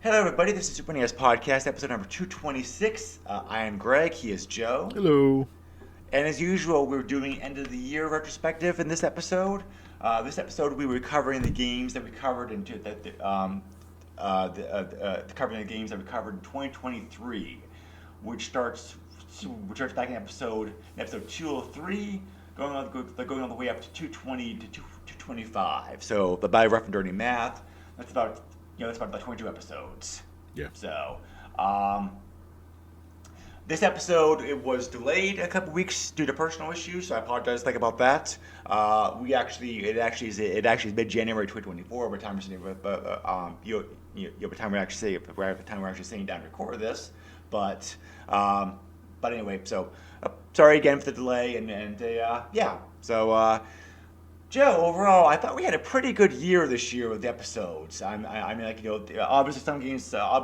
Hello, everybody. This is S1E226 Podcast, episode number 226. I am Greg. He is Joe. Hello. And as usual, we're doing end of the year retrospective in this episode. We were covering the games that we covered in covering the games that we covered in 2023, which starts back in episode 203, going all the way up to 220 to 225. So, by rough and dirty math, that's about that's about 22 episodes. Yeah. So, this episode, it was delayed a couple weeks due to personal issues, so I apologize about that. It actually is mid-January 2024 by the time we're sitting, by the time we're actually sitting down to record this. But anyway, so sorry again for the delay, Joe, overall, I thought we had a pretty good year this year with the episodes. Obviously some games that are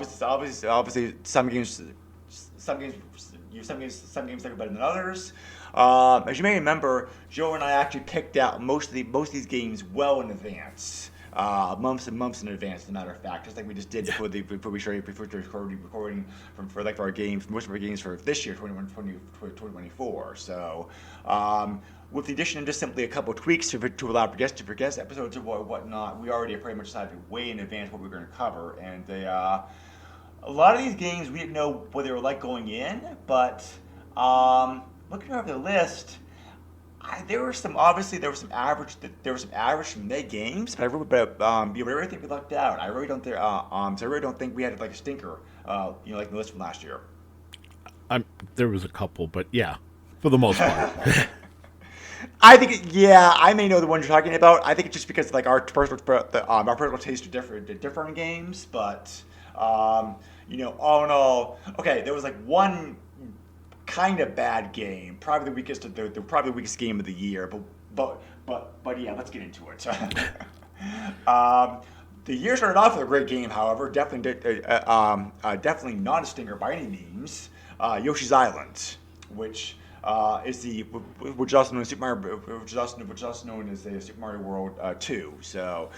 better than others. As you may remember, Joe and I actually picked out most of these games well in advance, months and months in advance. As a matter of fact, just like we just did before we started recording for our games, most of our games for this year, 2024. So. With the addition of just simply a couple of tweaks to allow for guest episodes or whatnot, we already pretty much decided way in advance what we were going to cover. And a lot of these games we didn't know what they were like going in, but looking over the list, there were some average from their games, but I really think we lucked out. I really don't think we had like a stinker, like the list from last year. There was a couple, but yeah, for the most part. I think, I may know the one you're talking about. I think it's just because like our personal tastes are different in games, but all in all, okay, there was like one kind of bad game, probably the weakest game of the year, but yeah, let's get into it. The year started off with a great game, however, definitely not a stinger by any means. Yoshi's Island, which which is also known as Super Mario World 2. So,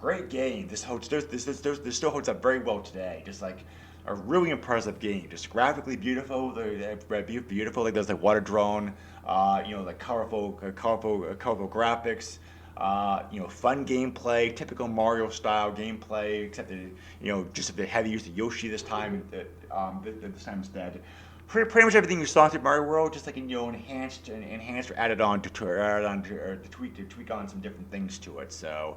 great game. This still holds up very well today. Just like a really impressive game. Just graphically beautiful. Beautiful. Like there's like water drone. Like colorful graphics. Fun gameplay, typical Mario style gameplay, except that just a heavy use of Yoshi this time. This time instead. Pretty much everything you saw in Mario World, just like enhanced or added on to tweak on some different things to it. So,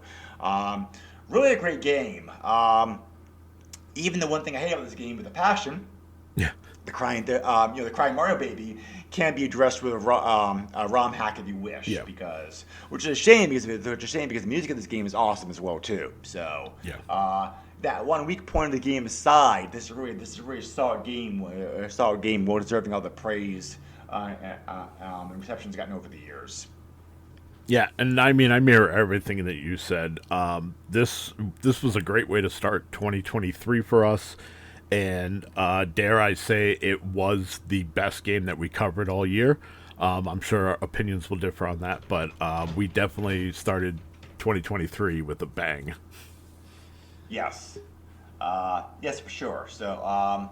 really a great game. Even the one thing I hate about this game with a passion, Yeah. the crying Mario baby can be addressed with a ROM hack if you wish. Yeah. Which is a shame because the music of this game is awesome as well too. So, Yeah. That one weak point of the game aside, this is a really solid game. Well deserving all the praise and reception's gotten over the years. Yeah, and I mean, I mirror everything that you said. This was a great way to start 2023 for us, and dare I say, it was the best game that we covered all year. I'm sure our opinions will differ on that, but we definitely started 2023 with a bang. Yes, yes for sure. So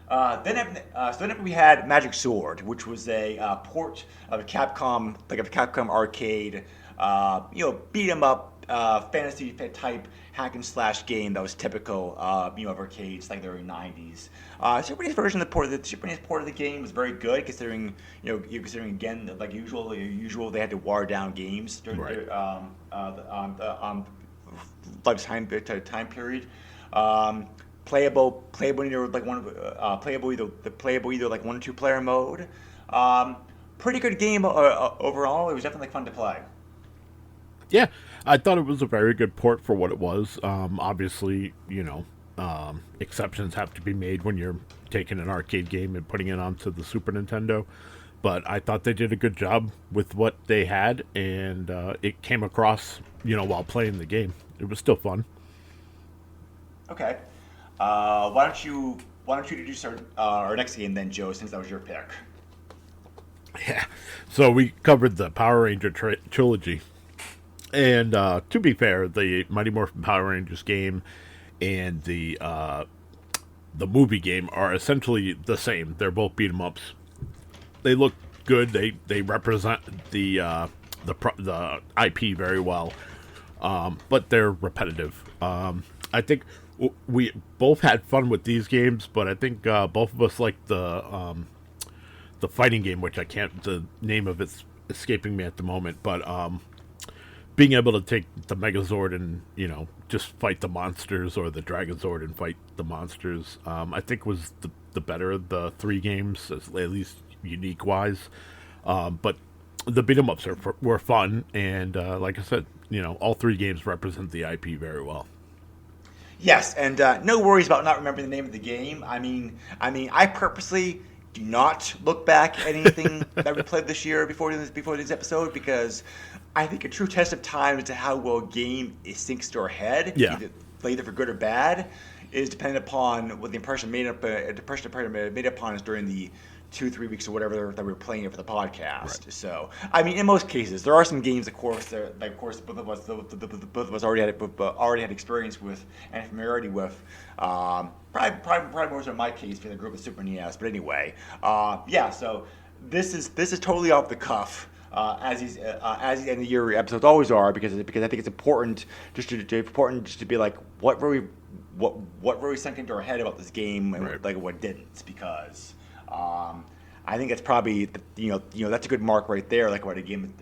then we had Magic Sword, which was a port of a Capcom arcade, beat 'em up fantasy type hack and slash game that was typical of arcades like the early '90s. Super NES version of the Super NES port of the game was very good, considering again like usual they had to water down games during Right. Time period. Playable either like either like 1 or 2 player mode. Pretty good game overall. It was definitely fun to play. Yeah, I thought it was a very good port for what it was. Obviously, exceptions have to be made when you're taking an arcade game and putting it onto the Super Nintendo. But I thought they did a good job with what they had, and it came across, while playing the game. It was still fun. Okay. Why don't you introduce our next game then, Joe, since that was your pick? Yeah. So we covered the Power Ranger trilogy. And to be fair, the Mighty Morphin Power Rangers game and the movie game are essentially the same. They're both beat 'em ups. They look good. They represent the IP very well, but they're repetitive. I think we both had fun with these games, but I think both of us like the fighting game, which I can't. The name of it's escaping me at the moment, but being able to take the Megazord and just fight the monsters, or the Dragozord and fight the monsters, I think was the better of the three games, at least unique wise. But the beat 'em ups were fun, and like I said, all three games represent the IP very well. Yes, and no worries about not remembering the name of the game. I purposely do not look back at anything that we played this year before this episode, because I think a true test of time as to how well a game sinks to our head, Yeah. either for good or bad, is dependent upon what the impression made upon us during the 2-3 weeks or whatever that we were playing it for the podcast. Right. So, in most cases, there are some games, of course, that both of us already had experience with and familiarity with. Probably more so in my case for the group of Super NES. But anyway, yeah. So this is totally off the cuff. As these end of the year episodes always are, because I think it's important just to be like what really sunk into our head about this game, and Right. like what didn't, because I think it's probably that's a good mark right there, like what a game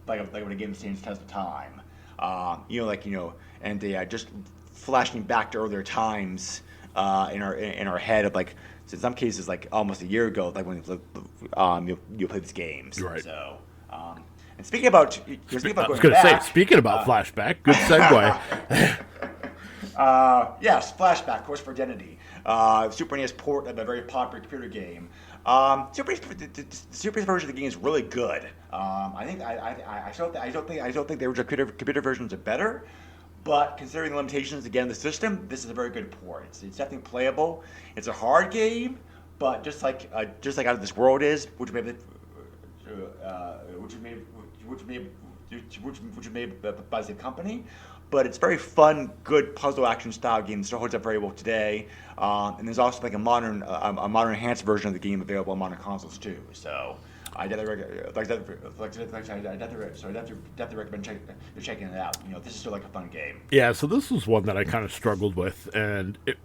like when a game stands the test of time. And just flashing back to earlier times in our head of, like, so in some cases, like almost a year ago, like when you play these games. Right. So, and speaking about I was going going to back, say, speaking about flashback, good segue. yes, Flashback, Quest for Identity, Super NES port of a very popular computer game. The Super NES version of the game is really good. I don't think the original computer versions are better. But considering the limitations, again, of the system, this is a very good port. It's definitely playable. It's a hard game, but just like Out of This World is, which was made by the same company. But it's very fun, good puzzle action style game that still holds up very well today. And there's also like a modern enhanced version of the game available on modern consoles too. So I definitely recommend checking it out. This is still like a fun game. Yeah, so this was one that I kind of struggled with, and it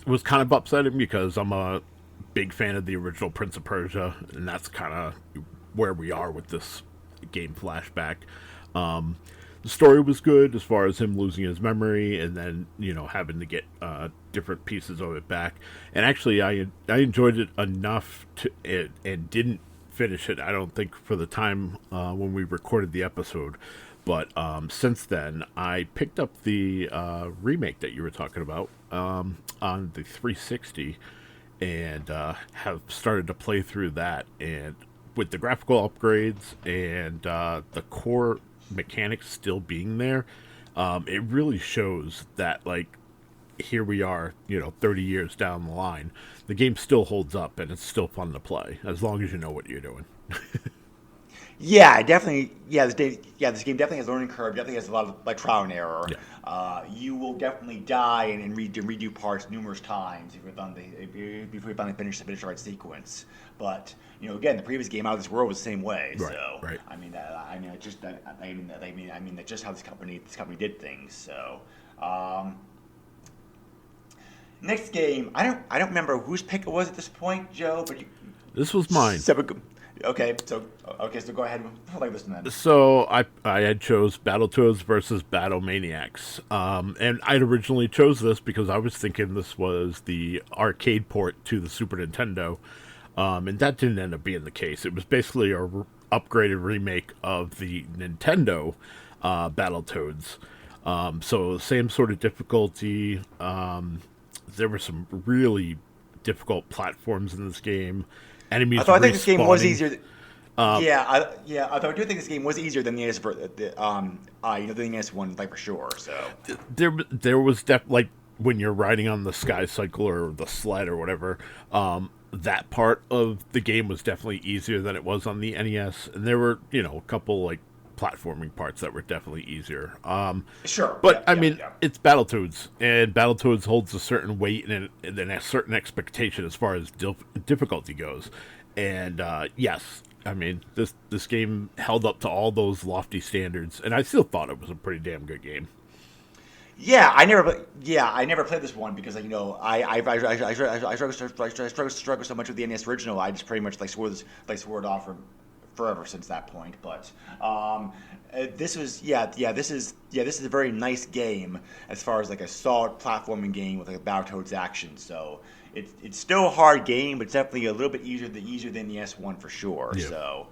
was kind of upsetting because I'm a big fan of the original Prince of Persia, and that's kind of where we are with this game Flashback. The story was good as far as him losing his memory and then having to get different pieces of it back. And actually, I enjoyed it enough and didn't finish it. I don't think for the time when we recorded the episode, but since then I picked up the remake that you were talking about on the 360 and have started to play through that. And with the graphical upgrades and the core mechanics still being there, it really shows that, like, here we are 30 years down the line, the game still holds up and it's still fun to play as long as you know what you're doing. Yeah, definitely. Yeah, this game definitely has a learning curve. Definitely has a lot of like trial and error. Yeah. You will definitely die and redo parts numerous times before you finally finish the right sequence. But again, the previous game, Out of This World, was the same way. Right, So right. That's just how this company did things. So. Next game, I don't remember whose pick it was at this point, Joe. But This was mine. Okay, so go ahead. Like this then. So I had chose Battletoads versus Battle Maniacs, and I'd originally chose this because I was thinking this was the arcade port to the Super Nintendo, and that didn't end up being the case. It was basically a upgraded remake of the Nintendo Battletoads. So same sort of difficulty. There were some really difficult platforms in this game. Enemies. I think this game was easier. Um, I do think this game was easier than the NES, the NES one, like, for sure. So there was like when you're riding on the Sky Cycle or the sled or whatever. That part of the game was definitely easier than it was on the NES, and there were a couple like platforming parts that were definitely easier. Sure. But Yep. I Yep. mean, Yep. it's Battletoads, and Battletoads holds a certain weight and a certain expectation as far as difficulty goes. And yes, I mean this game held up to all those lofty standards, and I still thought it was a pretty damn good game. I never played this one because I struggle so much with the NES original. I just pretty much swore it off forever since that point. But this was this is a very nice game as far as like a solid platforming game with like a Battletoads action. So it's still a hard game, but it's definitely a little bit easier than the S1 for sure. Yeah. So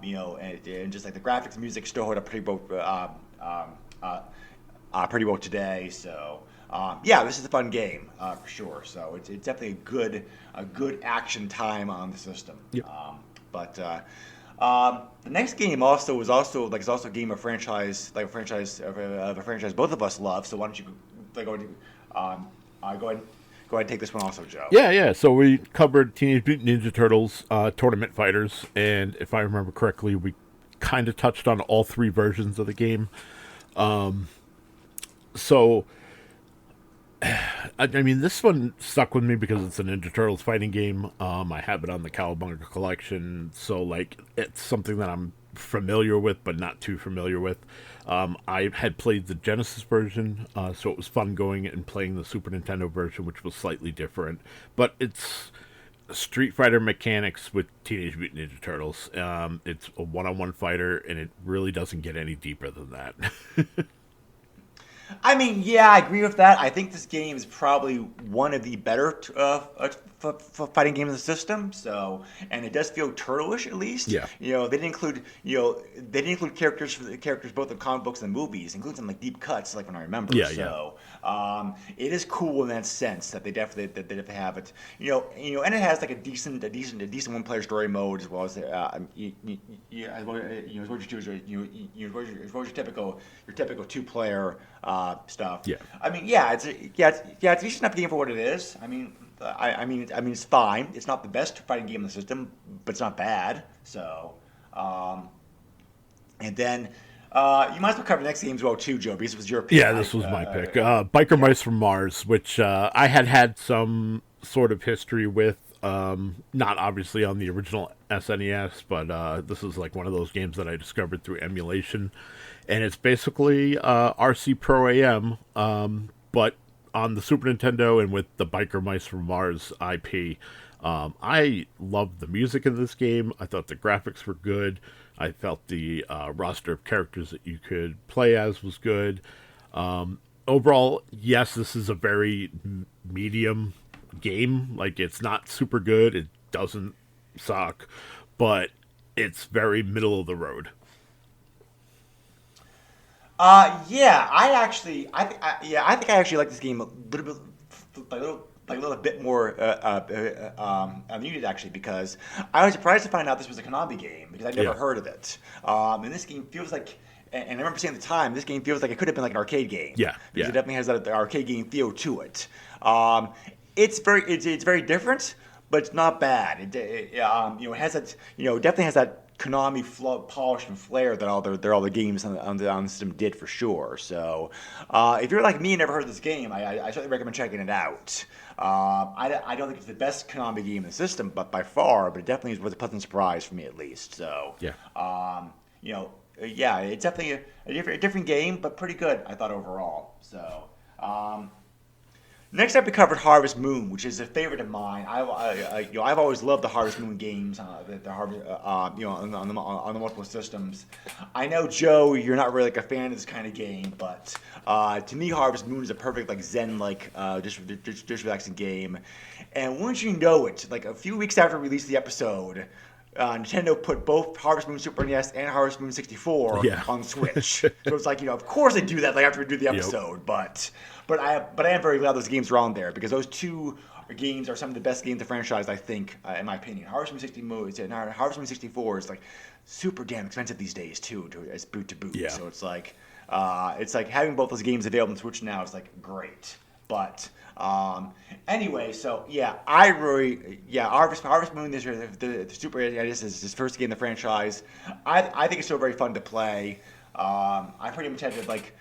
and just like the graphics, music still hold up pretty well today. So this is a fun game for sure. So it's definitely a good action time on the system. Yep. The next game is also a game of franchise like a franchise both of us love. So why don't you go ahead and take this one also, Joe? Yeah. So we covered Teenage Mutant Ninja Turtles, Tournament Fighters, and if I remember correctly, we kind of touched on all three versions of the game. So, I mean, this one stuck with me because it's a Ninja Turtles fighting game. I have it on the Cowabunga collection, so like it's something that I'm familiar with, but not too familiar with. I had played the Genesis version, so it was fun going and playing the Super Nintendo version, which was slightly different. But it's Street Fighter mechanics with Teenage Mutant Ninja Turtles. It's a one-on-one fighter, and it really doesn't get any deeper than that. I mean, yeah, I agree with that. I think this game is probably one of the better fighting games in the system. So, and it does feel turtleish at least. Yeah. They didn't include characters both in comic books and movies, including some like deep cuts, like when I remember. Yeah, so, it is cool in that sense that they definitely have it. And it has like a decent one-player story mode as well as as well as your typical two-player stuff. Yeah. I mean, it's a decent enough game for what it is. I mean, it's fine. It's not the best fighting game in the system, but it's not bad. So, and then you might as well cover the next game as well too, Joe, because it was your pick. Yeah, this was my pick. Biker Mice from Mars, which I had some sort of history with. Not obviously on the original SNES, but this is like one of those games that I discovered through emulation. And it's basically RC Pro AM, but on the Super Nintendo and with the Biker Mice from Mars IP. I loved the music in this game. I thought the graphics were good. I felt the roster of characters that you could play as was good. Overall, yes, this is a very medium game. Like, it's not super good. It doesn't suck, but it's very middle of the road. I think I actually like this game a little bit more than you did actually, because I was surprised to find out this was a Konami game because I'd never heard of it. And this game feels like, and I remember saying at the time, this game feels like it could have been like an arcade game. Yeah, because it definitely has that arcade game feel to it. It's very different, but it's not bad. It has that, definitely has that Konami polish and flair that all the games on the system did for sure. So, if you're like me and never heard of this game, I certainly recommend checking it out. I don't think it's the best Konami game in the system, but by far, but it definitely was a pleasant surprise for me at least. So, it's definitely a different game, but pretty good, I thought overall. So, next up, we covered Harvest Moon, which is a favorite of mine. I've always loved the Harvest Moon games, the Harvest, on the multiple systems. I know, Joe, you're not really like a fan of this kind of game, but to me, Harvest Moon is a perfect like Zen-like, just relaxing game. And once you know it, like a few weeks after we released the episode, Nintendo put both Harvest Moon Super NES and Harvest Moon 64 on Switch. So it's like, of course they do that like after we do the episode, but I am very glad those games are on there because those two games are some of the best games in the franchise, I think, in my opinion. Harvest Moon 64 is like super damn expensive these days too, as boot to boot. Yeah. So it's like having both those games available on Switch now is like great. But anyway, so yeah, I really Harvest Moon this year, the Super NES is his first game in the franchise. I think it's still very fun to play. I pretty much had to like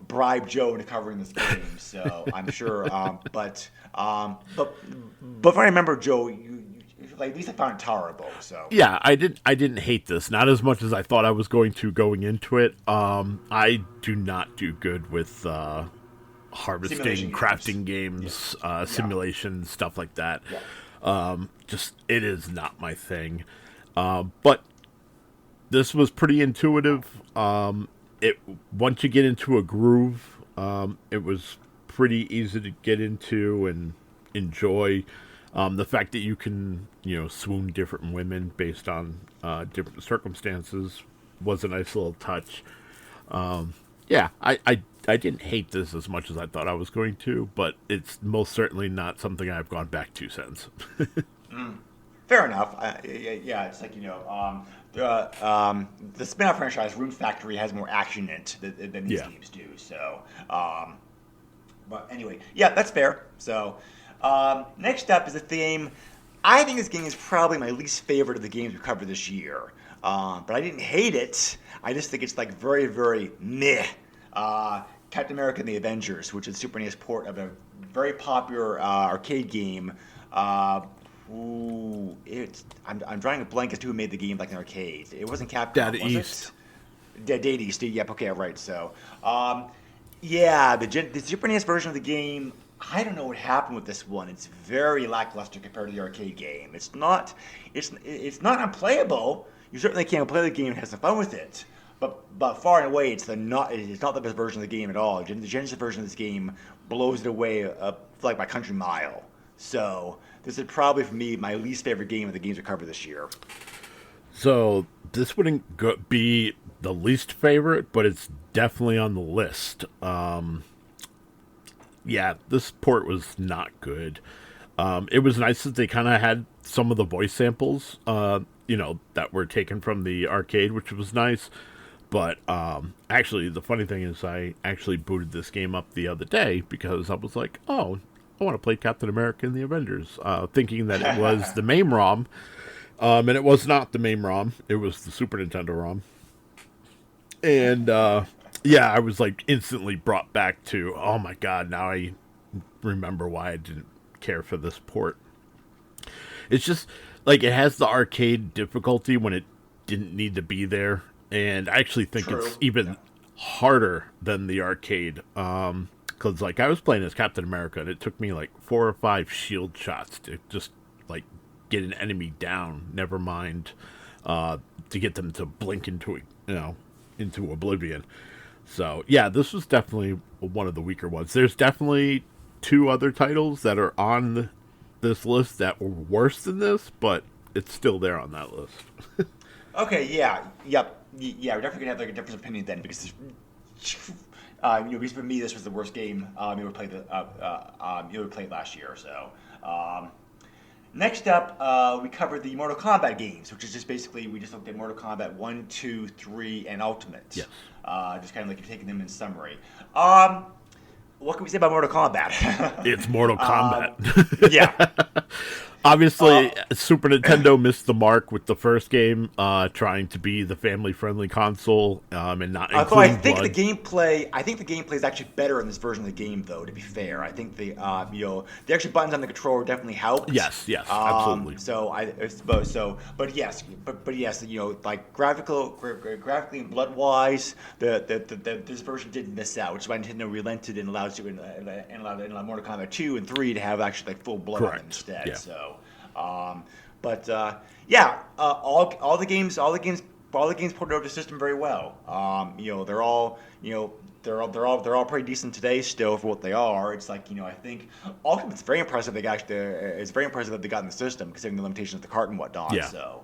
bribe Joe into covering this game, so I'm sure. But if I remember, Joe, you like at least I found it tolerable. So Yeah, I didn't hate this. Not as much as I thought I was going to going into it. I do not do good with harvesting, simulation games, crafting yeah, games, yeah, simulations, stuff like that. yeah. Just it is not my thing. But this was pretty intuitive. It once you get into a groove, it was pretty easy to get into and enjoy. The fact that you can, swoon different women based on different circumstances was a nice little touch. Yeah, I didn't hate this as much as I thought I was going to, but it's most certainly not something I've gone back to since. Fair enough. Yeah, it's like the spin-off franchise Rune Factory has more action in it than these Yeah. games do. So, but anyway, yeah, that's fair. So, next up is a theme. I think this game is probably my least favorite of the games we covered this year. But I didn't hate it. I just think it's like very, very meh. Captain America and the Avengers, which is a Super NES port of a very popular arcade game. I'm drawing a blank as to who made the game like an arcade. It wasn't Capcom, Data was East. it? Data East. Yep. Okay. Right. So, yeah, the Super NES version of the game. I don't know what happened with this one. It's very lackluster compared to the arcade game. It's not unplayable. You certainly can play the game and have some fun with it. But far and away, it's not the best version of the game at all. The Genesis version of this game blows it away like by country mile. So this is probably for me my least favorite game of the games we covered this year. So this wouldn't be the least favorite, but it's definitely on the list. Yeah, this port was not good. It was nice that they kind of had some of the voice samples, that were taken from the arcade, which was nice. But actually, the funny thing is, I actually booted this game up the other day because I was like, oh, I want to play Captain America and the Avengers, thinking that it was the MAME ROM. And it was not the MAME ROM. It was the Super Nintendo ROM. And yeah, I was like instantly brought back to, oh my god, now I remember why I didn't care for this port. It's just like it has the arcade difficulty when it didn't need to be there, and I actually think True. it's even Yeah. harder than the arcade. Because like I was playing as Captain America, and it took me like 4 or 5 shield shots to just like get an enemy down. Never mind to get them to blink into oblivion. So yeah, this was definitely one of the weaker ones. There's definitely 2 other titles that are on this list that were worse than this, but it's still there on that list. Okay. Yeah. Yep. Yeah. We're definitely gonna have like a different opinion then because. Because for me, this was the worst game you ever played. You ever played last year. So, next up, we covered the Mortal Kombat games, which is just basically we just looked at Mortal Kombat 1, 2, 3, and Ultimate. Yes. Just kind of like taking them in summary. What can we say about Mortal Kombat? It's Mortal Kombat. Yeah. Obviously, Super Nintendo missed the mark with the first game, trying to be the family-friendly console and not Although I include think blood. the gameplay is actually better in this version of the game, though. To be fair, I think the extra buttons on the controller definitely helped. Yes, absolutely. But yes, like graphically and blood wise, this version did miss out, which is why Nintendo relented and allowed Mortal Kombat 2 and 3 to have actually like full blood on them Correct. instead. Yeah. So, all the games ported over the system very well. They're all pretty decent today still for what they are. It's like I think Ultimate's very impressive. It's very impressive that they got in the system considering the limitations of the cart and whatnot. Yeah. So,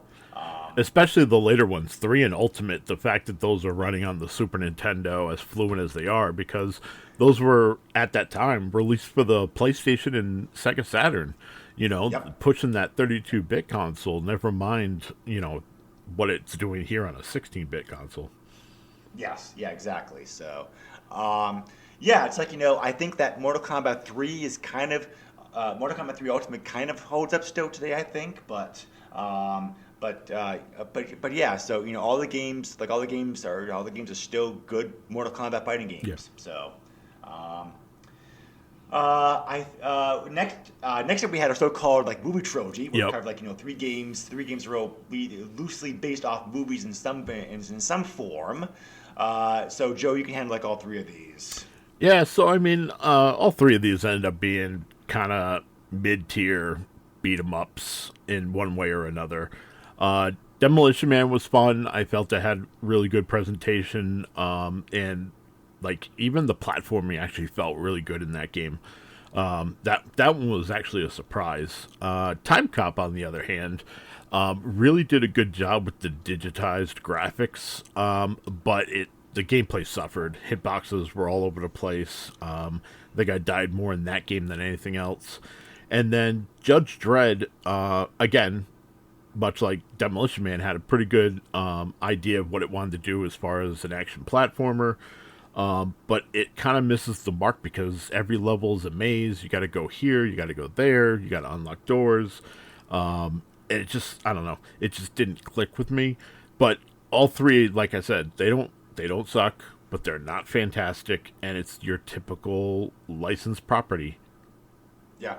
Especially the later ones, 3 and Ultimate, the fact that those are running on the Super Nintendo as fluent as they are, because those were, at that time, released for the PlayStation and Sega Saturn. Yep. Pushing that 32-bit console, never mind, what it's doing here on a 16-bit console. yes, yeah, exactly. So, Yeah, it's like, I think that Mortal Kombat 3 is kind of Mortal Kombat 3 Ultimate kind of holds up still today, I think, but yeah, so all the games are still good Mortal Kombat fighting Yeah. games. So, um, I next up we had a so-called like movie trilogy, where Yep. kind of like three games are all loosely based off movies in some form. So Joe, you can handle like all three of these. Yeah, so I mean, all three of these end up being kind of mid-tier beat 'em ups in one way or another. Demolition Man was fun. I felt it had really good presentation, and like even the platforming actually felt really good in that game. That one was actually a surprise. Time Cop, on the other hand, really did a good job with the digitized graphics, but the gameplay suffered. Hitboxes were all over the place. I think I died more in that game than anything else. And then Judge Dredd, again, much like Demolition Man, had a pretty good idea of what it wanted to do as far as an action platformer. But it kind of misses the mark because every level is a maze. You got to go here, you got to go there, you got to unlock doors. And I don't know, it just didn't click with me. But all three, like I said, they don't suck, but they're not fantastic, and it's your typical licensed property. Yeah.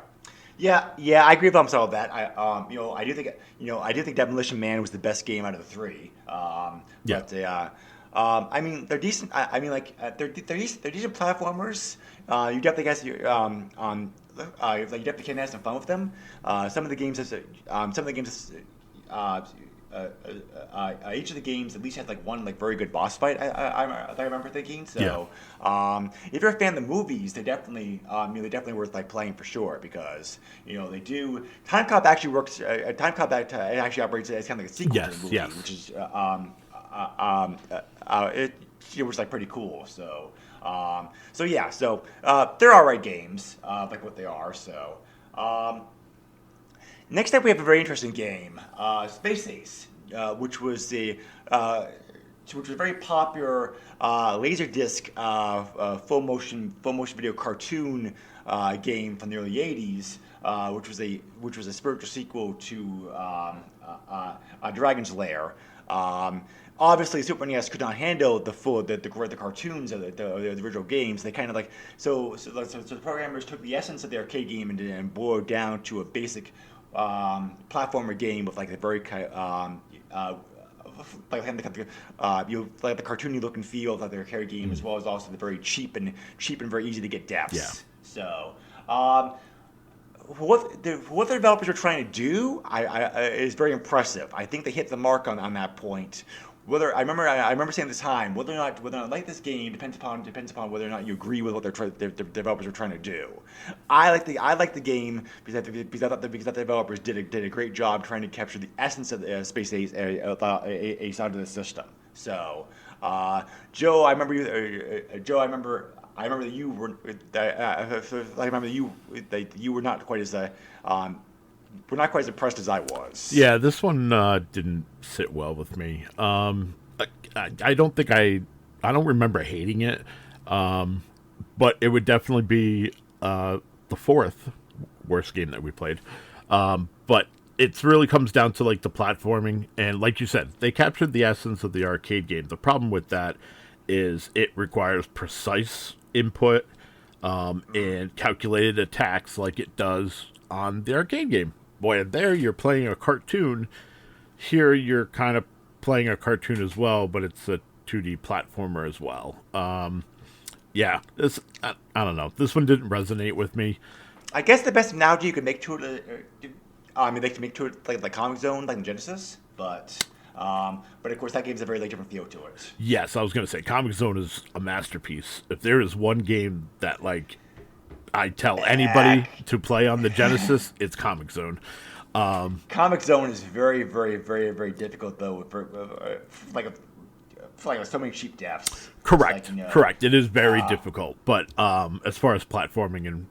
Yeah, I agree with almost all of that. I do think Demolition Man was the best game out of the three. Yeah, I mean, they're decent. I mean, like they're decent platformers. You definitely guys, like you definitely can have some fun with them. Uh, each of the games at least had like one like very good boss fight. I remember thinking. yeah, So if you're a fan of the movies, they're definitely worth like playing for sure because they do. Time Cop actually works. Time Cop actually operates as kind of like a sequel to the yes, movie, yes. which is it was like pretty cool. So yeah, they're all right games, like what they are. So. Next up, we have a very interesting game, Space Ace, which was a very popular Laserdisc full motion video cartoon game from the early '80s, which was a spiritual sequel to Dragon's Lair. Obviously, Super NES could not handle the cartoons of the original games. They kind of like so the programmers took the essence of the arcade game and boiled down to a basic platformer game with like a very like the cartoony look and feel of the arcade game, as well as also the very cheap and very easy to get Yeah. deaths. So. What the developers are trying to do is very impressive. I think they hit the mark on that point. I remember saying at the time whether or not I like this game depends upon whether or not you agree with what the developers are trying to do. I like the game because the developers did a great job trying to capture the essence of the Space Ace out of the system. So, Joe, I remember that you were. I remember that you were not quite as impressed as I was. Yeah, this one didn't sit well with me. I don't think I don't remember hating it, but it would definitely be the fourth worst game that we played. But it really comes down to like the platforming, and like you said, they captured the essence of the arcade game. The problem with that is it requires precise input and calculated attacks like it does on the arcade game. Boy, there you're playing a cartoon. Here you're kind of playing a cartoon as well, but it's a 2D platformer as well. Yeah, I don't know. This one didn't resonate with me. I guess the best analogy you could make to it, they can make to it like the Comic Zone, like in Genesis, but of course that game's a very like, different feel to it. Yes, I was going to say Comic Zone is a masterpiece. If there is one game that like I tell anybody to play on the Genesis, it's Comic Zone. Comic Zone is very, very, very, very difficult though, with so many cheap deaths. Correct, Like, correct. It is very difficult, but as far as platforming and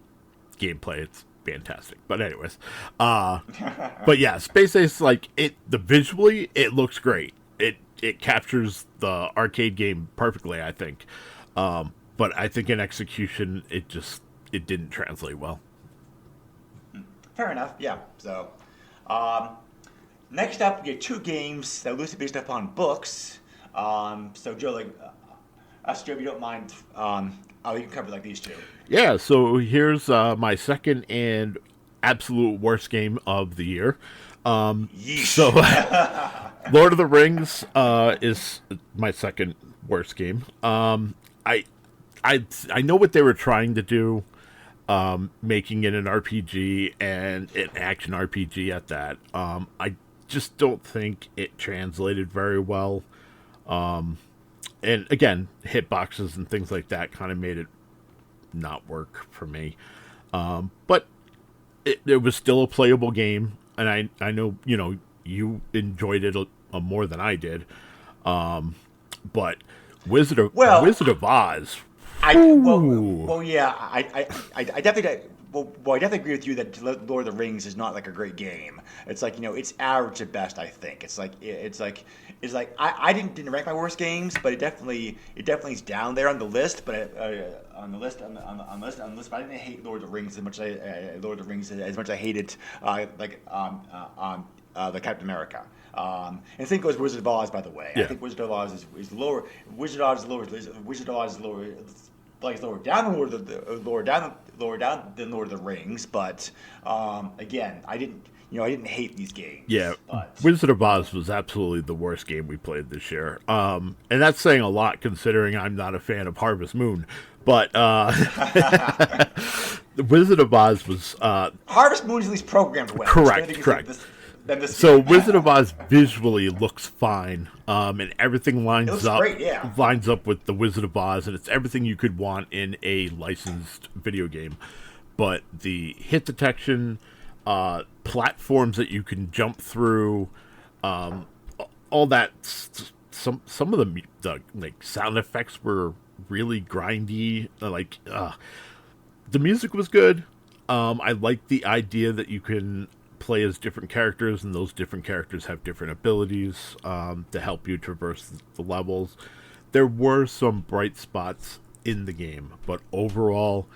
gameplay, it's fantastic. But anyways, but yeah, Space Ace, like visually, it looks great. It captures the arcade game perfectly, I think. but I think in execution, it didn't translate well. Fair enough. Yeah. So, um, next up, we get two games that are loosely based upon books. So Joe, Joe, if you don't mind, you can cover like these two. Yeah, so here's my second and absolute worst game of the year. Yeesh. So, Lord of the Rings is my second worst game. I, I know what they were trying to do, making it an RPG and an action RPG at that. I just don't think it translated very well. And again, hitboxes and things like that kind of made it not work for me. But it was still a playable game, and I know you enjoyed it more than I did. But Well, Wizard of Oz. yeah, I definitely. I definitely agree with you that Lord of the Rings is not like a great game. It's like it's average at best. I think I didn't rank my worst games, but it definitely is down there on the list. But on the list, but I didn't hate Lord of the Rings as much as I hated the Captain America. And the same goes Wizard of Oz, by the way. Yeah. I think Wizard of Oz is lower. Wizard of Oz is lower. Wizard of Oz is lower. Like lower down than lower down than Lord of the Rings, but again, I didn't hate these games. Yeah, but. Wizard of Oz was absolutely the worst game we played this year, and that's saying a lot considering I'm not a fan of Harvest Moon. But the Wizard of Oz was Harvest Moon is at least programmed well. Correct. So Wizard of Oz visually looks fine, and everything lines up great, yeah. lines up with the Wizard of Oz, and it's everything you could want in a licensed video game. But the hit detection, platforms that you can jump through, all that, some of the like sound effects were really grindy. The music was good. I like the idea that you can play as different characters, and those different characters have different abilities to help you traverse the levels. There were some bright spots in the game, but overall,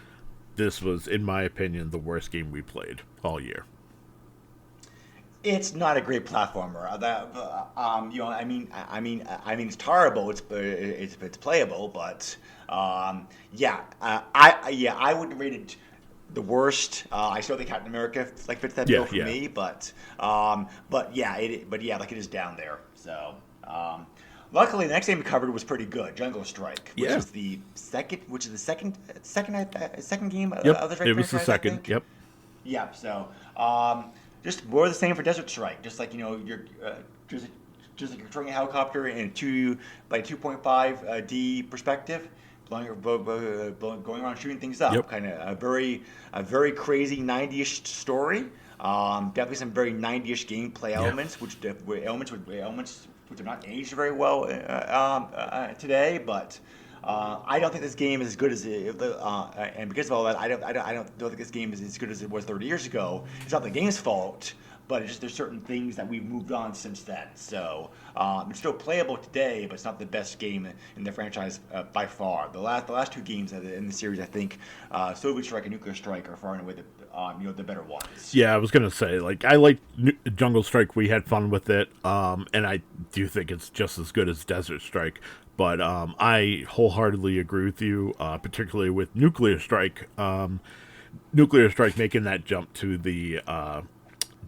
this was, in my opinion, the worst game we played all year. It's not a great platformer. It's terrible. It's playable, but I wouldn't rate it the worst. I still think Captain America fits that bill for me, but it is down there. So luckily, the next game we covered was pretty good. Jungle Strike, which is the second game of the Strike. It was the second. Yep. Yeah. So just more of the same for Desert Strike. Just like you're just like you're throwing a helicopter in a 2.5 D perspective. Going around shooting things up, Yep. kind of a very crazy 90-ish story. Definitely some very 90-ish gameplay elements, which are not aged very well today. But I don't think this game is as good as and because of all that, I don't think this game is as good as it was 30 years ago. It's not the game's fault, but it's just there's certain things that we've moved on since then. So it's still playable today, but it's not the best game in the franchise by far. The last two games in the series, I think, Soviet Strike and Nuclear Strike are far and away the better ones. Yeah, I was gonna say, I like Jungle Strike. We had fun with it, and I do think it's just as good as Desert Strike. But I wholeheartedly agree with you, particularly with Nuclear Strike. Nuclear Strike making that jump to the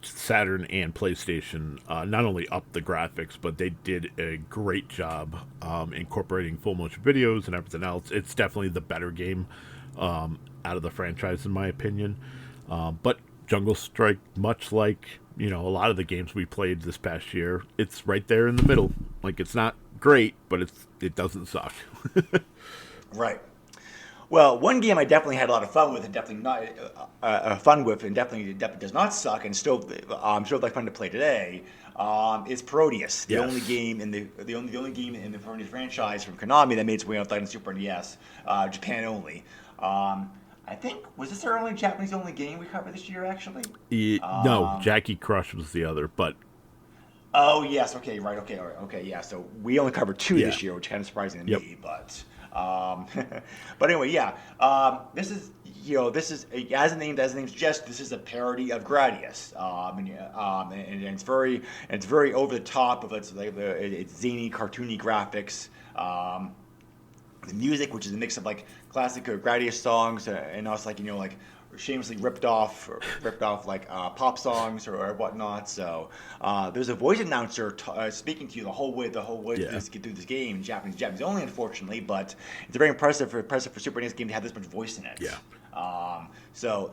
Saturn and PlayStation not only upped the graphics, but they did a great job incorporating full motion videos and everything else. It's definitely the better game out of the franchise, in my opinion. But Jungle Strike, much like a lot of the games we played this past year, it's right there in the middle. It's not great, but it doesn't suck. Right. Well, one game I definitely had a lot of fun with, and definitely definitely does not suck, and still fun to play today, is Parodius, the only game in the only game in the Parodius franchise from Konami that made its way outside of Super NES, Japan only. I think was this our only Japanese only game we covered this year, actually? No, Jackie Crush was the other, but. Oh yes, okay, right, okay, all right, okay, yeah. So we only covered two this year, which is kind of surprising to me, but But anyway, yeah. This is as the name suggests, this is a parody of Gradius, and it's very over the top of it's zany, cartoony graphics. The music, which is a mix of like classic Gradius songs and also like shamelessly ripped off like pop songs or whatnot. So there's a voice announcer speaking to you the whole way Yeah. through this game in Japanese only, unfortunately. But it's very impressive for Super NES game to have this much voice in it. Yeah. So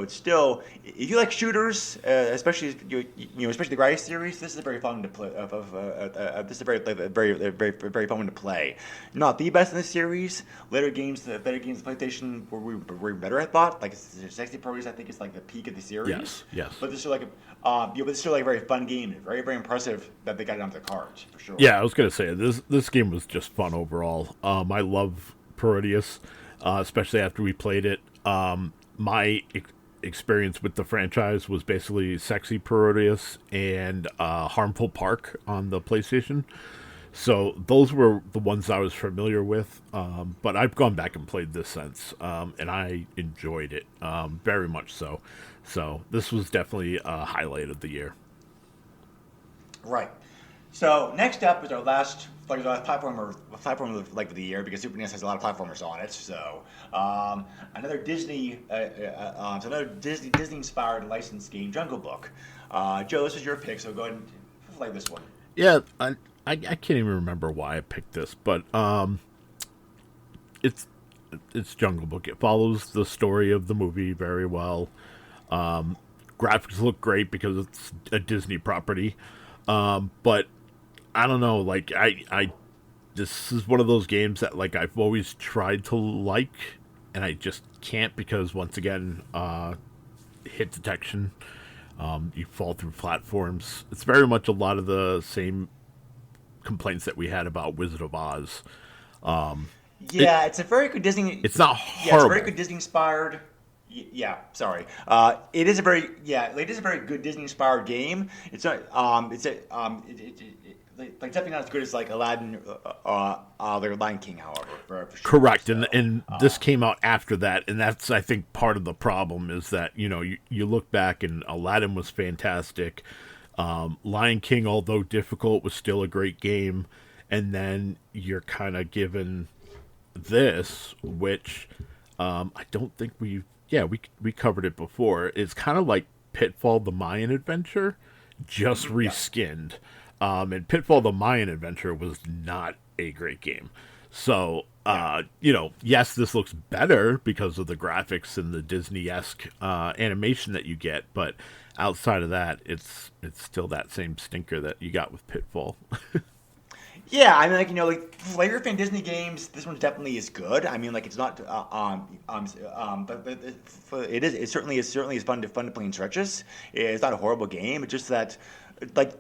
it's still, if you like shooters, especially especially the Gradius series, this is very fun to play. This is a very fun one to play. Not the best in the series. Later games, the better games, PlayStation were better. I thought like 60 Progress, I think is like the peak of the series. Yes. Yes. But this is still like a very fun game. Very very impressive that they got it onto the cards for sure. Yeah, I was gonna say this game was just fun overall. I love Parodius, especially after we played it. My experience with the franchise was basically Sexy Parodius and Harmful Park on the PlayStation. So those were the ones I was familiar with. But I've gone back and played this since, and I enjoyed it very much so. So this was definitely a highlight of the year. Right. So next up is our last platform of the year because Super NES has a lot of platformers on it. So another Disney inspired licensed game, Jungle Book. Joe, this was your pick, so go ahead and play this one. Yeah, I can't even remember why I picked this, but it's it's Jungle Book. It follows the story of the movie very well. Graphics look great because it's a Disney property, but I don't know. Like I this is one of those games that like I've always tried to like, and I just can't because once again, hit detection. You fall through platforms. It's very much a lot of the same complaints that we had about Wizard of Oz. Yeah, it's a very good Disney. It's not Yeah, it's a horrible. very good Disney inspired. Yeah, sorry. It is a very good Disney inspired game. It's not. It's definitely not as good as like Aladdin, or Lion King, however, for sure. Correct, So, and this came out after that, and that's I think part of the problem is that you look back and Aladdin was fantastic, Lion King, although difficult, was still a great game, and then you're kind of given this, which I don't think we covered it before. It's kind of like Pitfall: The Mayan Adventure, just yeah. reskinned. And Pitfall: The Mayan Adventure was not a great game. So, Yeah. yes, this looks better because of the graphics and the Disney-esque animation that you get, but outside of that, it's still that same stinker that you got with Pitfall. Yeah, I mean, like flavor fan Disney games. This one definitely is good. I mean, like it's not, but it certainly is fun to play in stretches. It's not a horrible game. It's just that, like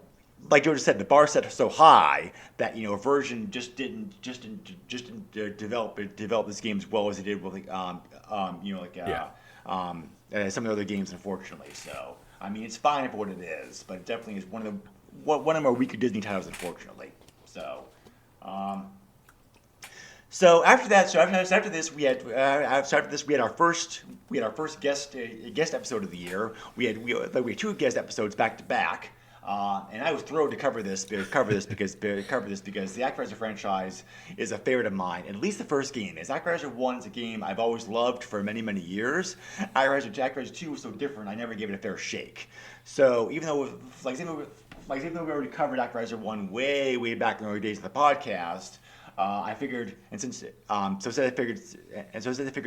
Joe just said, the bar set so high that a version just didn't develop this game as well as it did with Yeah. some of the other games, unfortunately. So I mean, it's fine for what it is, but it definitely is one of my weaker Disney titles, unfortunately. So, after this we had our first guest episode of the year. We had two guest episodes back to back, and I was thrilled to cover this because the Actraiser franchise is a favorite of mine. At least the first game is Actraiser 1 is a game I've always loved for many years. Actraiser 2 was so different, I never gave it a fair shake. So even though even though we already covered Actraiser 1 way back in the early days of the podcast, I figured, and since I figured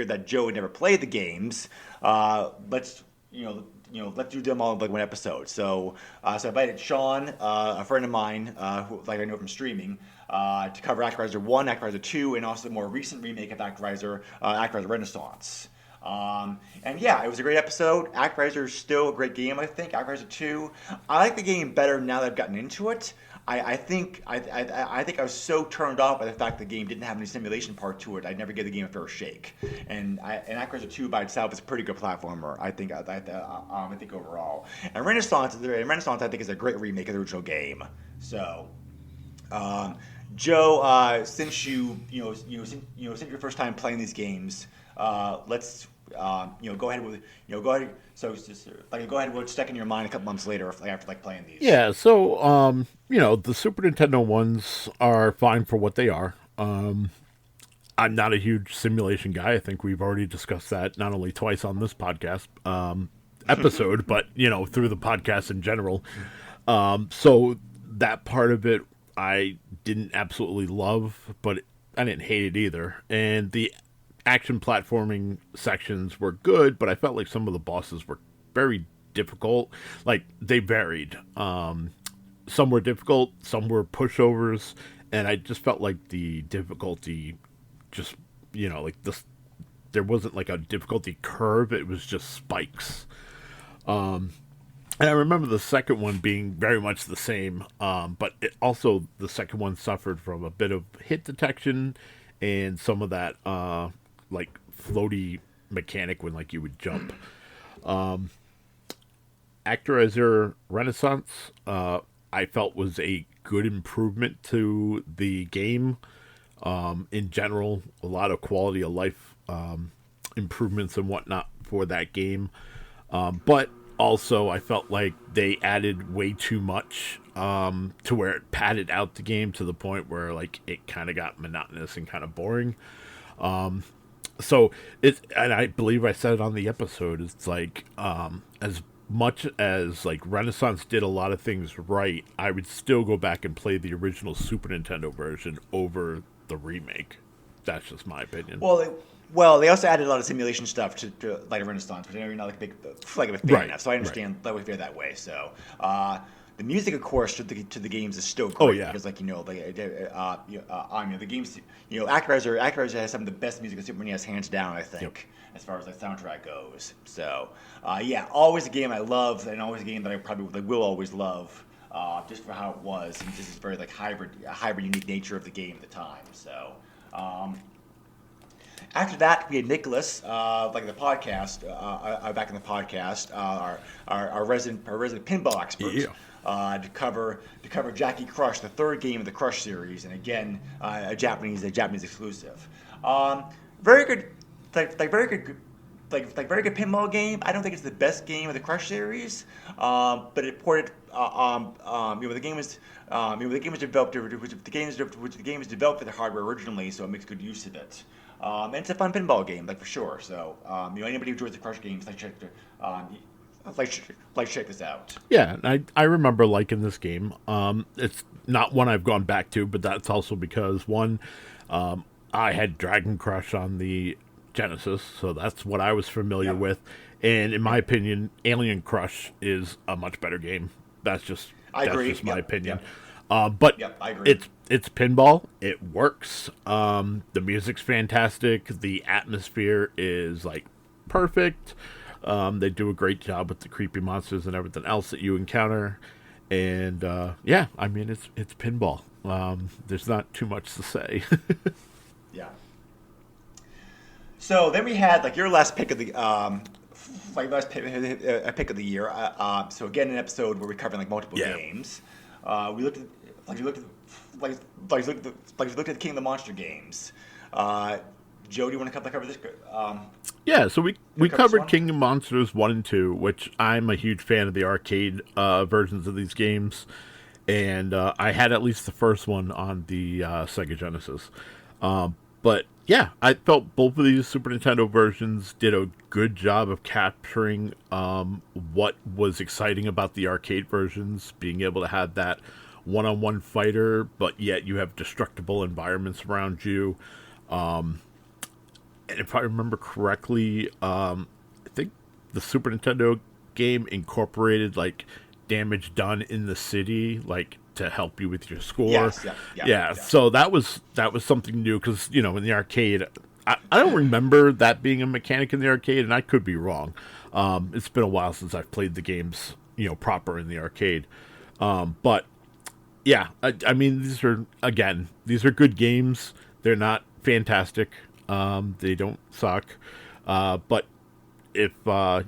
that Joe had never played the games, let's do them all in like one episode. So I invited Sean, a friend of mine, who I know from streaming, to cover Actraiser 1, Actraiser 2, and also the more recent remake of Actraiser Renaissance. And yeah, it was a great episode. Actraiser is still a great game, I think. Actraiser 2, I like the game better now that I've gotten into it. I think I was so turned off by the fact the game didn't have any simulation part to it. I'd never give the game a fair shake. And Actraiser 2 by itself is a pretty good platformer. I think overall. And Renaissance I think is a great remake of the original game. So. Joe, since since your first time playing these games, let's go ahead with go ahead. So just, go ahead. What's stuck in your mind a couple months later, after playing these? Yeah, so the Super Nintendo ones are fine for what they are. I'm not a huge simulation guy. I think we've already discussed that not only twice on this podcast episode, but through the podcast in general. So that part of it I didn't absolutely love, but I didn't hate it either. And the action platforming sections were good, but I felt like some of the bosses were very difficult. Like they varied. Some were difficult, some were pushovers, and I just felt like the difficulty just like this, there wasn't like a difficulty curve, it was just spikes. And I remember the second one being very much the same, but the second one suffered from a bit of hit detection and some of that like floaty mechanic when like you would jump. Actorizer Renaissance, I felt was a good improvement to the game. In general, a lot of quality of life improvements and whatnot for that game. But also, I felt like they added way too much to where it padded out the game to the point where like it kind of got monotonous and kind of boring. So and I believe I said it on the episode. It's like as much as like Renaissance did a lot of things right, I would still go back and play the original Super Nintendo version over the remake. That's just my opinion. Well, they also added a lot of simulation stuff to like Renaissance, which I know you're not like a big fan of, so I understand that we feel that way. So the music, of course, to the games is still great. Oh yeah, because the games, Actorizer has some of the best music in Super NES, hands down. I think. Yep. As far as the soundtrack goes. So always a game I love, and always a game that I probably will always love. Just for how it was, and this is very like hybrid, unique nature of the game at the time. So, after that, we had Nicholas, like the podcast, back in the podcast, our resident pinball expert, to cover Jackie Crush, the third game of the Crush series, and again, a Japanese exclusive. Very good, very good. Very good pinball game. I don't think it's the best game of the Crush series, but it ported. The game was developed. The game was developed for the hardware originally, so it makes good use of it. And it's a fun pinball game, for sure. So anybody who enjoys the Crush games, check this out. Yeah, I remember liking this game. It's not one I've gone back to, but that's also because one, I had Dragon Crush on the Genesis, so that's what I was familiar with. And in my opinion, Alien Crush is a much better game. That's just my opinion. But I agree. It's pinball. It works. The music's fantastic. The atmosphere is like perfect. They do a great job with the creepy monsters and everything else that you encounter. And it's pinball. There's not too much to say. Yeah. So then we had your last pick of the pick of the year. So again, an episode where we're covering multiple games. We looked at the King of the Monster games. Joe, do you want to cover this? Yeah, so we covered King of Monsters 1 and 2, which I'm a huge fan of the arcade versions of these games. And I had at least the first one on the Sega Genesis. But yeah, I felt both of these Super Nintendo versions did a good job of capturing what was exciting about the arcade versions, being able to have that one-on-one fighter, but yet you have destructible environments around you. And if I remember correctly, I think the Super Nintendo game incorporated damage done in the city, to help you with your score. Yes, yeah. So that was something new because in the arcade, I don't remember that being a mechanic in the arcade, and I could be wrong. It's been a while since I've played the games proper in the arcade. But yeah, I mean these are good games. They're not fantastic. They don't suck. But if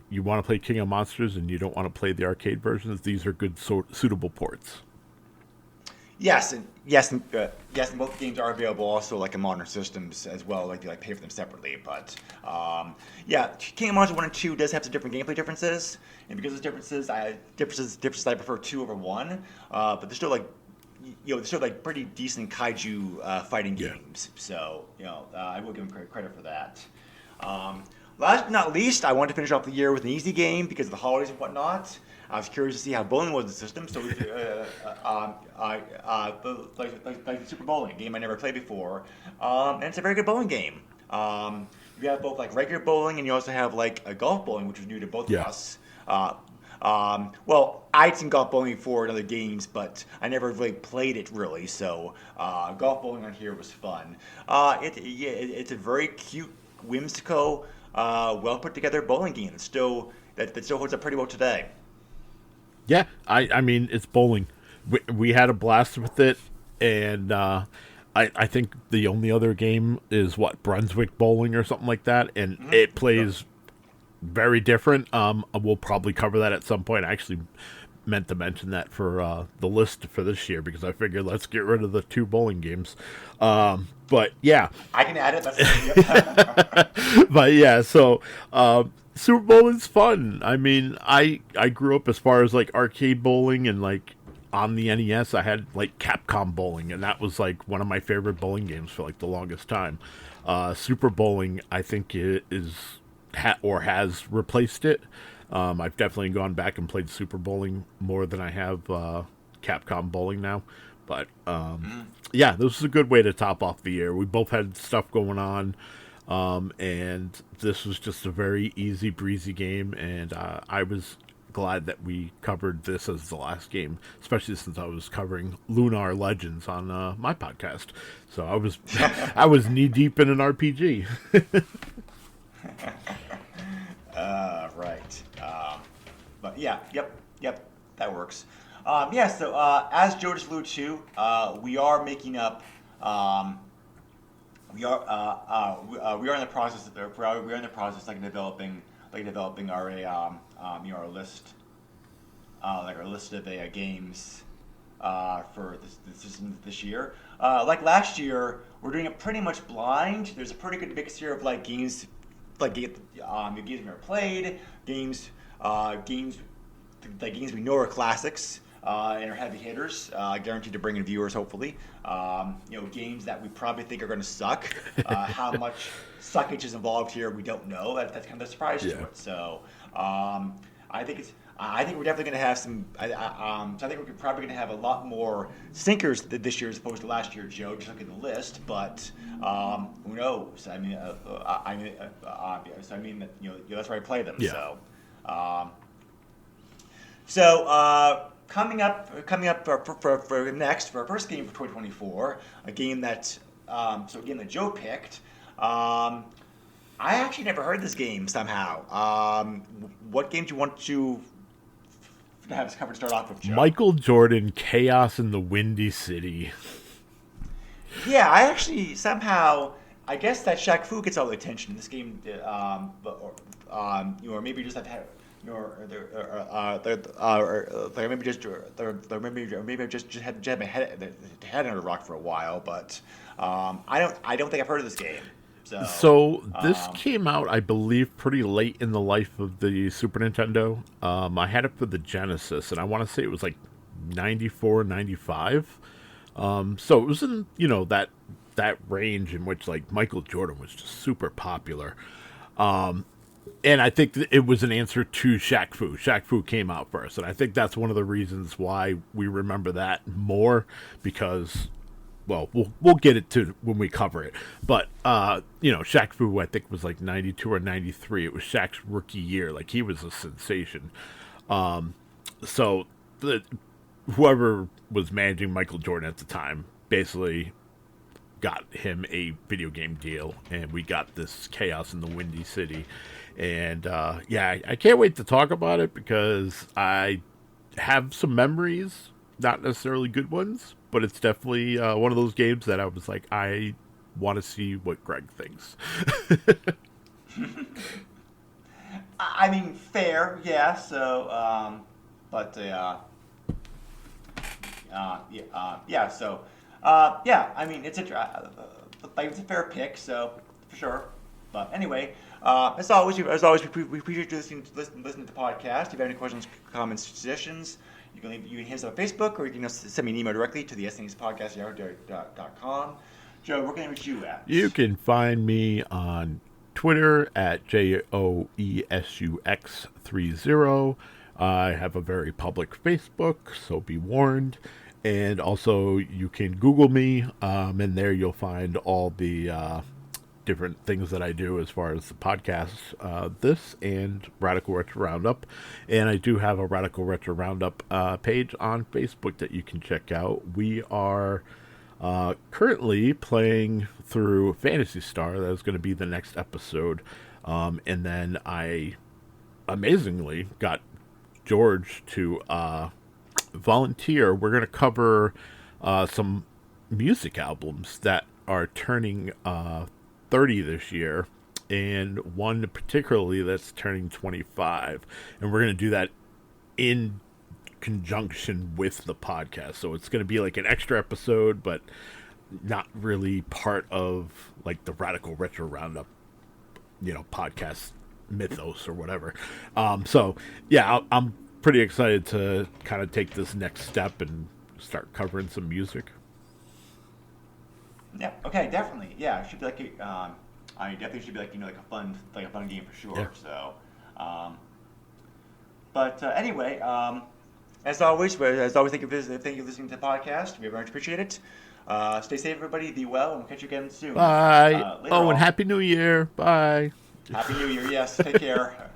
you want to play King of Monsters and you don't want to play the arcade versions, these are good suitable ports. Yes, and both games are available also like in modern systems as well. Like you like pay for them separately, but yeah, Kingdom Hearts 1 and 2 does have some different gameplay differences, and because of those differences, I prefer 2 over 1. But they're still like they're still like pretty decent kaiju fighting Yeah. games. So I will give them credit for that. Last but not least, I wanted to finish off the year with an easy game because of the holidays and whatnot. I was curious to see how bowling was in the system, so like the Super Bowling, a game I never played before, and it's a very good bowling game. You have both like regular bowling, and you also have like a golf bowling, which was new to both of Yeah. us. Well, I'd seen golf bowling before in other games, but I never really played it really. So golf bowling on here was fun. It's a very cute, whimsical, well put together bowling game that still holds up pretty well today. Yeah, I mean, it's bowling. We had a blast with it, and I think the only other game is what, Brunswick Bowling or something like that, and it plays very different. We'll probably cover that at some point. I actually meant to mention that for the list for this year because I figured let's get rid of the 2 bowling games. But yeah, I can add it. That's but yeah, so Super Bowl is fun. I mean, I grew up as far as like arcade bowling and like on the NES. I had like Capcom Bowling, and that was like one of my favorite bowling games for like the longest time. Super Bowling, I think it is or has replaced it. I've definitely gone back and played Super Bowling more than I have Capcom Bowling now. But yeah, this was a good way to top off the year. We both had stuff going on, and this was just a very easy breezy game. And I was glad that we covered this as the last game, especially since I was covering Lunar Legends on my podcast. So I was knee deep in an RPG. Right. But yeah, yep, that works. Yeah, so as Joe just alluded to, we are making up. We are in the process. We are in the process developing our list, like our list of games for this system this year. Like last year, we're doing it pretty much blind. There's a pretty good mix here of like games, games we've never played, games we know are classics and are heavy hitters, guaranteed to bring in viewers hopefully. Games that we probably think are going to suck. How much suckage is involved here, we don't know. That's kind of a surprise to it. So I think we're definitely going to have some. So I think we're probably going to have a lot more sinkers this year as opposed to last year, Joe. Just look at the list, but who knows? I mean, that's where I play them. Yeah. Coming up for next for our first game for 2024, a game that Joe picked. I actually never heard this game somehow. What game do you want to have us cover to start off with, Joe? Michael Jordan, Chaos in the Windy City. Yeah, I actually somehow, I guess that Shaq Fu gets all the attention in this game, or maybe you just have had, maybe I've just had my head under a rock for a while, but I don't think I've heard of this game. So this came out, I believe, pretty late in the life of the Super Nintendo. I had it for the Genesis, and I want to say it was like 94, 95. So it was in, that range in which like Michael Jordan was just super popular. And I think it was an answer to Shaq Fu. Shaq Fu came out first, and I think that's one of the reasons why we remember that more, because, well, we'll get it to when we cover it. But Shaq Fu, I think, was like 92 or 93. It was Shaq's rookie year. Like, he was a sensation. So whoever was managing Michael Jordan at the time basically got him a video game deal, and we got this Chaos in the Windy City. And I can't wait to talk about it because I have some memories, not necessarily good ones, but it's definitely one of those games that I was like, I want to see what Greg thinks. I mean, fair, yeah. So, but Yeah. So, I mean, it's a fair pick, so for sure. But anyway, as always, we appreciate you listening to the podcast. If you have any questions, comments, suggestions, you can hit us on Facebook, or you can just send me an email directly to the SNES podcast @yahoo.com. Joe, where can I reach you at? You can find me on Twitter at JOESUX30. I have a very public Facebook, so be warned. And also, you can Google me, and there you'll find all the different things that I do as far as the podcast, this and Radical Retro Roundup. And I do have a Radical Retro Roundup page on Facebook that you can check out. We are currently playing through Phantasy Star. That is going to be the next episode. And then I amazingly got George to volunteer. We're going to cover some music albums that are turning 30 this year, and one particularly that's turning 25. And we're going to do that in conjunction with the podcast. So it's going to be like an extra episode, but not really part of like the Radical Retro Roundup, podcast mythos or whatever. So yeah, I'm pretty excited to kind of take this next step and start covering some music. Yeah. Okay. Definitely. Yeah. It should be like I definitely should be like like a fun game for sure. Yeah. So, but anyway, as always, thank you for listening to the podcast. We very much appreciate it. Stay safe, everybody. Be well, and we'll catch you again soon. Bye. Later And Happy New Year. Bye. Happy New Year. Yes. Take care.